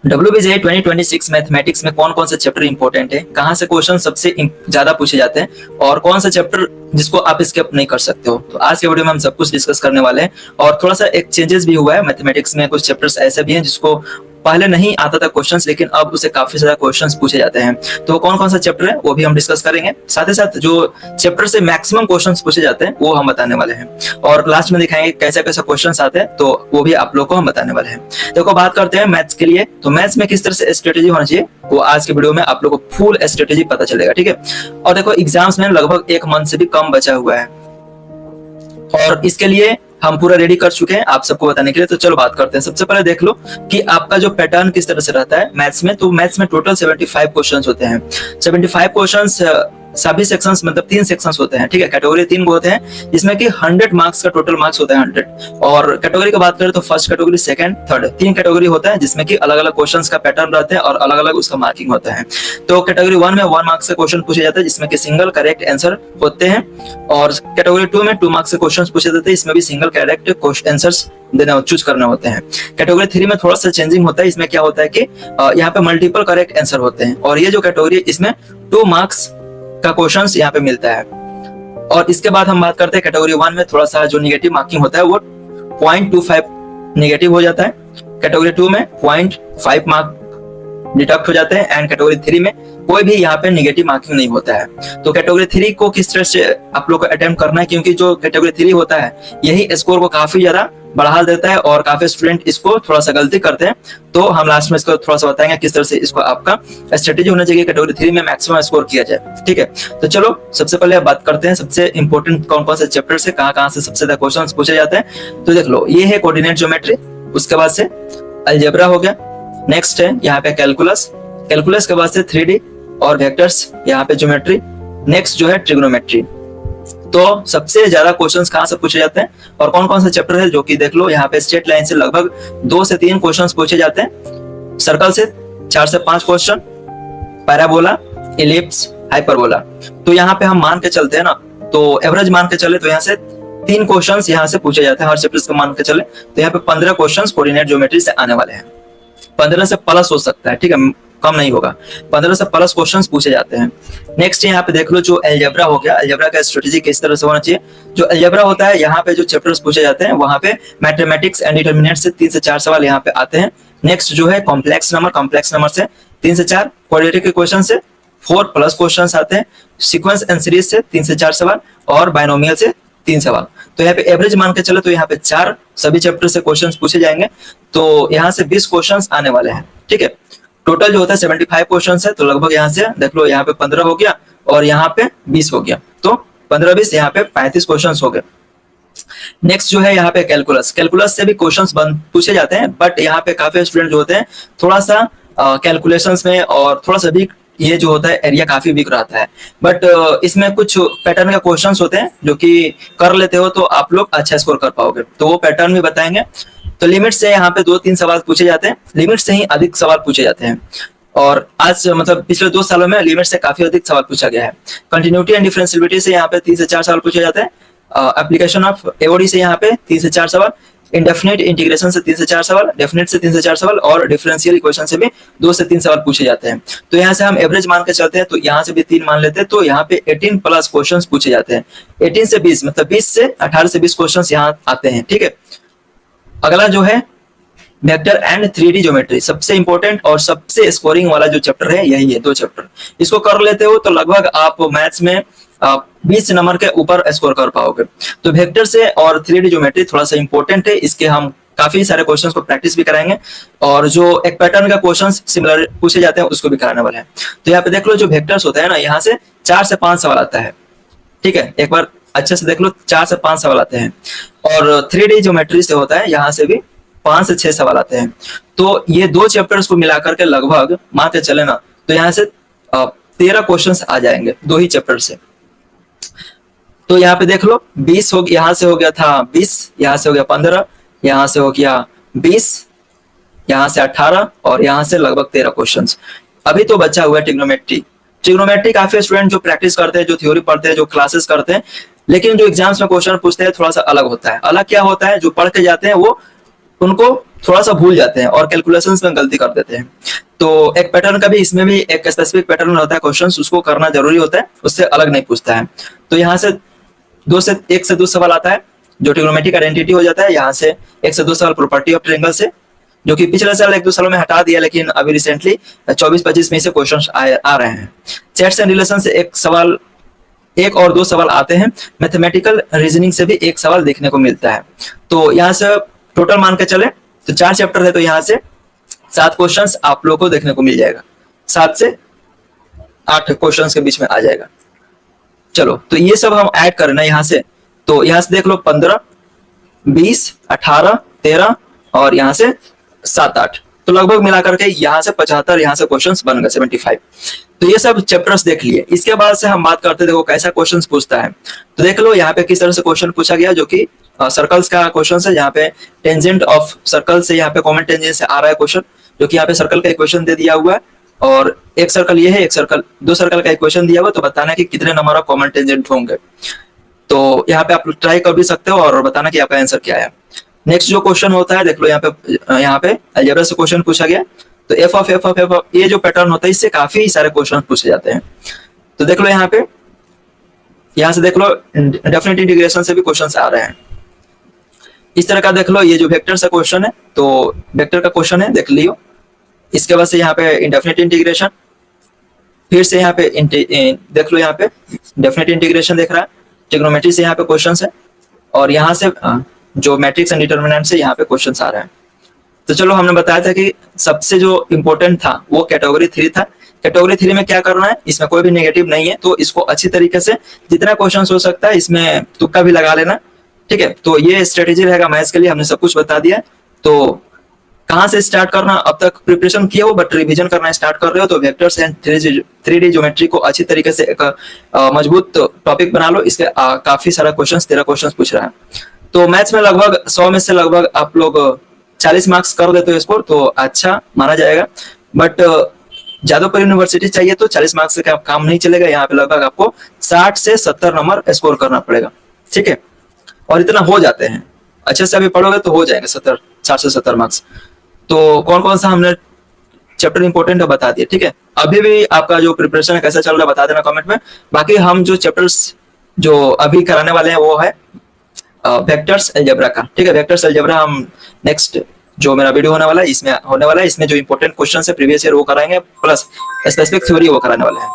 WBJ 2026 mathematics में कौन कौन से चैप्टर इंपॉर्टेंट है, कहाँ से क्वेश्चन सबसे ज्यादा पूछे जाते हैं और कौन सा चैप्टर जिसको आप स्किप नहीं कर सकते हो। तो आज के वीडियो में हम सब कुछ डिस्कस करने वाले हैं। और थोड़ा सा एक चेंजेस भी हुआ है मैथमेटिक्स में, कुछ चैप्टर्स ऐसे भी हैं जिसको पहले नहीं आता था क्वेश्चंस, लेकिन अब उसे काफी ज्यादा क्वेश्चंस पूछे जाते हैं। तो कौन कौन सा चैप्टर है वो भी हम डिस्कस करेंगे। साथ ही साथ जो चैप्टर से मैक्सिमम क्वेश्चंस पूछे जाते हैं वो हम बताने वाले हैं, और लास्ट में दिखाएंगे कैसे कैसे क्वेश्चंस आते हैं, तो वो भी आप लोग को हम बताने वाले हैं। देखो बात करते हैं मैथ्स के लिए। तो मैथ्स में किस तरह से स्ट्रेटेजी होना चाहिए वो आज के वीडियो में आप लोग को फुल स्ट्रेटेजी पता चलेगा, ठीक है। और देखो एग्जाम्स में लगभग एक मंथ से भी कम बचा हुआ है और इसके लिए हम पूरा रेडी कर चुके हैं आप सबको बताने के लिए। तो चलो बात करते हैं। सबसे पहले देख लो कि आपका जो पैटर्न किस तरह से रहता है मैथ्स में। तो मैथ्स में टोटल 75 क्वेश्चंस होते हैं। 75 क्वेश्चंस सभी सेक्शंस मतलब 3 सेक्शंस होते हैं, ठीक है। कैटेगरी 3 को होते हैं जिसमें कि 100 मार्क्स का टोटल मार्क्स होता है 100। और कैटेगरी की बात करें तो first category, second, third, 3 category होता है जिसमें कि अलग अलग क्वेश्चंस का पैटर्न रहते हैं और अलग अलग उसका मार्किंग होता है। तो कैटेगरी 1 में 1 मार्क्स से क्वेश्चन पूछे जाते हैं जिसमें कि सिंगल करेक्ट आंसर होते हैं, और कैटेगरी 2 में 2 मार्क्स से क्वेश्चन पूछे जाते हैं, इसमें भी सिंगल करेक्ट आंसर्स देना चूज करना होते हैं। कैटेगरी 3 में थोड़ा सा चेंजिंग होता है। इसमें क्या होता है कि यहाँ पे मल्टीपल करेक्ट आंसर होते हैं, और ये जो कैटेगरी है इसमें 2 मार्क्स का क्वेश्चंस यहाँ पे मिलता है। और इसके बाद हम बात करते हैं कैटेगरी 1 में थोड़ा सा जो निगेटिव मार्किंग होता है वो 0.25 निगेटिव हो जाता है। कैटेगरी 2 में 0.5 मार्क डिडक्ट हो जाते हैं, एंड कैटेगरी 3 में कोई भी यहाँ पे निगेटिव मार्किंग नहीं होता है। तो कैटेगरी 3 को किस तरह से आप लोग को अटेम्प्ट करना है, क्योंकि जो कैटेगरी 3 होता है यही स्कोर को काफी ज्यादा बढ़ा देता है और काफी स्टूडेंट इसको थोड़ा सा गलती करते हैं। तो हम लास्ट में इसको थोड़ा सा बताएंगे किस तरह से इसको आपका स्ट्रेटेजी होना चाहिए कैटेगरी 3 में मैक्सिमम स्कोर किया जाए, ठीक है। तो चलो सबसे पहले बात करते हैं सबसे इंपॉर्टेंट कौन कौन से चैप्टर से कहाँ से सबसे ज्यादा क्वेश्चन पूछे जाते हैं। तो देख लो, ये है कोऑर्डिनेट ज्योमेट्री, उसके बाद से अलजेब्रा हो गया, नेक्स्ट है यहाँ पे कैलकुलस, कैलकुलस के बाद से 3D और वेक्टर्स, यहाँ पे ज्योमेट्री, नेक्स्ट जो है ट्रिग्नोमेट्री। तो सबसे ज्यादा क्वेश्चंस कहाँ से पूछे जाते हैं और कौन कौन से चैप्टर है, जो कि देख लो यहाँ पे स्ट्रेट लाइन से लगभग 2 से 3 क्वेश्चंस पूछे जाते हैं, सर्कल से 4 से 5 क्वेश्चन, पैराबोला, इलिप्स, हाइपरबोला। तो यहाँ पे हम मान के चलते हैं ना, तो एवरेज मान के चले तो यहाँ से 3 क्वेश्चंस यहाँ से पूछे जाते हैं हर चैप्टर को मान के चले, तो यहाँ पे 15 क्वेश्चंस कोऑर्डिनेट ज्योमेट्री से आने वाले हैं। 15 से प्लस हो सकता है, ठीक है, कम नहीं होगा, 15 से प्लस क्वेश्चंस पूछे जाते हैं। नेक्स्ट यहाँ पे देख लो जो अलजेब्रा हो गया, अलजेब्रा का स्ट्रेटेजी किस तरह से होना चाहिए। जो अलजेब्रा होता है यहाँ पे जो चैप्टर्स पूछे जाते हैं वहाँ पे मैथमेटिक्स एंड डिटरमिनेंट से 3 से 4 सवाल यहाँ पे आते हैं। नेक्स्ट जो है कॉम्प्लेक्स नंबर से 3 से 4, क्वाड्रेटिक इक्वेशन से 4 प्लस क्वेश्चंस आते हैं, सीक्वेंस एंड सीरीज से 3 से 4 सवाल, और बायनोमियल से 3 सवाल। तो यहाँ पे एवरेज मान के चले तो यहाँ पे 4 सभी चैप्टर से क्वेश्चंस पूछे जाएंगे, तो यहाँ से 20 क्वेश्चंस आने वाले हैं, ठीक है। टोटल जो होता है 75 क्वेश्चंस है, तो लगभग यहाँ से देख लो यहाँ पे 15 हो गया और यहाँ पे 20 हो गया, तो 15-20 यहाँ पे 35 क्वेश्चंस हो गए। नेक्स्ट जो है यहाँ पे कैलकुलस, कैलकुलस से भी क्वेश्चंस पूछे जाते हैं, बट यहाँ पे काफी स्टूडेंट जो होते हैं थोड़ा सा कैलकुलेशंस में और थोड़ा सा वीक, ये जो होता है एरिया काफी वीक रहता है। बट इसमें कुछ पैटर्न का क्वेश्चंस होते हैं जो कि कर लेते हो तो आप लोग अच्छा स्कोर कर पाओगे, तो वो पैटर्न भी बताएंगे। तो लिमिट से यहाँ पे 2-3 सवाल पूछे जाते हैं, लिमिट से ही अधिक सवाल पूछे जाते हैं, और आज मतलब पिछले 2 सालों में लिमिट से काफी अधिक सवाल पूछा गया है। कंटिन्यूटी एंड डिफरेंशियबिलिटी से यहाँ पे 3 से 4 सवाल पूछे जाते हैं, एप्लीकेशन ऑफ एओडी से यहाँ पे 3 से 4 सवाल, इंडेफिनिट इंटीग्रेशन से 3 से 4 सवाल, डेफिनेट से 3 से 4 सवाल, और डिफरेंशियल इक्वेशन से भी 2 से 3 सवाल पूछे जाते हैं। तो यहाँ से हम एवरेज मान के चलते हैं, तो यहाँ से भी 3 मान लेते हैं, तो यहाँ पे 18 प्लस क्वेश्चंस पूछे जाते हैं। 18 से 20 मतलब 20 से 18 से 20 क्वेश्चंस यहाँ आते हैं, ठीक है। अगला जो है वेक्टर एंड 3D ज्योमेट्री, सबसे इंपॉर्टेंट और सबसे स्कोरिंग वाला जो चैप्टर है यही है, 2 चैप्टर। इसको कर लेते हो तो लगभग आप मैथ्स में 20 नंबर के ऊपर स्कोर कर पाओगे। तो वेक्टर से और 3D ज्योमेट्री थोड़ा सा इंपॉर्टेंट है, इसके हम काफी सारे क्वेश्चंस को प्रैक्टिस भी कराएंगे, और जो एक पैटर्न का क्वेश्चंस सिमिलर पूछे जाते हैं उसको भी कराने वाले हैं। तो यहाँ पे देख लो जो वेक्टर्स होता है ना, यहाँ से 4 से 5 सवाल आता है, ठीक है, एक बार अच्छे से देख लो, 4 से 5 सवाल आते हैं। और 3D ज्योमेट्री से होता है यहाँ से भी 5 से 6 सवाल आते हैं। तो ये 2 चैप्टर्स को मिलाकर के लगभग मान के चले ना, तो यहाँ से 13 क्वेश्चंस आ जाएंगे 2 ही चैप्टर से। तो यहाँ पे देख लो 20 हो, यहाँ से हो गया था 20, यहाँ से हो गया 15, यहाँ से हो गया 20, यहाँ से 18, और यहाँ से लगभग 13 क्वेश्चंस। अभी तो बचा हुआ है ट्रिग्नोमेट्री। ट्रिग्नोमेट्री काफी स्टूडेंट जो प्रैक्टिस करते हैं, जो थ्योरी पढ़ते हैं, जो क्लासेस करते हैं, लेकिन जो एग्जाम्स में क्वेश्चन पूछते हैं थोड़ा सा अलग होता है। अलग क्या होता है, जो पढ़ के जाते हैं वो उनको थोड़ा सा भूल जाते हैं और कैलकुलेशंस में गलती कर देते हैं। तो एक पैटर्न का भी इसमें भी एक स्पेसिफिक पैटर्न होता है क्वेश्चंस, उसको करना जरूरी होता है, उससे अलग नहीं पूछता है। तो यहाँ से एक से दो सवाल आता है जो ट्रिग्नोमेट्रिक आइडेंटिटी हो जाता है। यहाँ से एक से दो सवाल प्रॉपर्टी ऑफ ट्रायंगल से, जो कि पिछले साल एक दो सालों में हटा दिया, लेकिन अभी रिसेंटली 24-25 में से क्वेश्चन आ रहे हैं। चैट्स एंड रिलेशन से एक सवाल, एक और दो सवाल आते हैं। मैथमेटिकल रीजनिंग से भी एक सवाल देखने को मिलता है। तो यहाँ से टोटल मान के चले तो 4 चैप्टर है, तो यहाँ से 7 क्वेश्चंस आप लोगों को देखने को मिल जाएगा, 7 से 8 क्वेश्चंस के बीच में आ जाएगा। चलो तो ये सब हम ऐड कर रहे हैं यहाँ से, तो यहाँ से देख लो 15, 20, 18, 13 और यहाँ से 7, 8, तो लगभग मिलाकर के यहाँ से 75 यहाँ से क्वेश्चंस बन गए 75। तो ये सब चैप्टर्स देख लिए। इसके बाद से हम बात करते देखो कैसा क्वेश्चंस पूछता है। तो देख लो यहाँ पे किस तरह से क्वेश्चन पूछा गया, जो कि सर्कल्स का क्वेश्चन है। यहाँ पे टेंजेंट ऑफ सर्कल से यहाँ पे कॉमन टेंजेंट से आ रहा है क्वेश्चन, जो कि यहाँ पे सर्कल का इक्वेशन दे दिया हुआ है और एक सर्कल ये है, एक सर्कल, दो सर्कल का इक्वेशन दिया हुआ, तो बताना कि कितने नंबर ऑफ कॉमन टेंजेंट होंगे। तो यहाँ पे आप ट्राई कर भी सकते हो और बताना कि आपका आंसर क्या है। नेक्स्ट जो क्वेश्चन होता है देख लो यहाँ पे अलजेब्रा से क्वेश्चन पूछा गया। तो एफ ऑफ ये जो पैटर्न होता है इससे काफी सारे क्वेश्चन पूछे जाते हैं। तो देख लो यहाँ से देख लो डेफिनेट इंटीग्रेशन से भी क्वेश्चन आ रहे हैं। इस तरह का देख लो, ये जो वेक्टर से क्वेश्चन है, तो वेक्टर का क्वेश्चन है देख लियो। इसके बाद से यहाँ पे इंडेफिनिट इंटीग्रेशन, फिर से यहाँ पे देख लो, यहाँ पे डेफिनेट इंटीग्रेशन देख रहा है। ट्रिग्नोमेट्री से यहाँ पे क्वेश्चन है और यहाँ से जो मैट्रिक्स एंड डिटर्मिनेंट से यहाँ पे क्वेश्चन आ रहे हैं। तो चलो हमने बताया था कि सबसे जो इम्पोर्टेंट था वो कैटेगरी 3 था। कैटेगरी 3 में क्या करना है, इसमें कोई भी नेगेटिव नहीं है, तो इसको अच्छी तरीके से जितना क्वेश्चन हो सकता है इसमें तुक्का भी लगा लेना, ठीक है। तो ये स्ट्रेटेजी रहेगा मैथ्स के लिए, हमने सब कुछ बता दिया। तो कहाँ से स्टार्ट करना, अब तक प्रिपरेशन किया हो बट रिवीजन करना स्टार्ट कर रहे हो, तो वेक्टर्स एंड 3D ज्योमेट्री को अच्छी तरीके से एक मजबूत टॉपिक बना लो। इसके काफी सारा क्वेश्चन, 13 क्वेश्चन पूछ रहा है। तो मैथ्स में लगभग 100 में से लगभग आप लोग 40 मार्क्स कर देते हो स्कोर, तो अच्छा माना जाएगा। बट जादवपुर यूनिवर्सिटी चाहिए तो 40 मार्क्स से काम नहीं चलेगा। यहाँ पे लगभग आपको 60 से 70 नंबर स्कोर करना पड़ेगा, ठीक है। और इतना हो जाते हैं, अच्छे से अभी पढ़ोगे तो हो जाएंगे 60 से 70 मार्क्स। तो कौन कौन सा हमने चैप्टर इंपॉर्टेंट है बता दिया, ठीक है। अभी भी आपका जो प्रिपरेशन है कैसा चल रहा है बता देना कमेंट में। बाकी हम जो चैप्टर्स जो अभी कराने वाले हैं वो है वेक्टर्स अलजेब्रा का, ठीक है। वेक्टर्स अलजेब्रा हम नेक्स्ट जो मेरा वीडियो होने वाला है इसमें जो इंपॉर्टेंट क्वेश्चन है प्रीवियस ईयर वो कराएंगे, प्लस स्पेसिफिक थ्योरी वो कराने वाले हैं।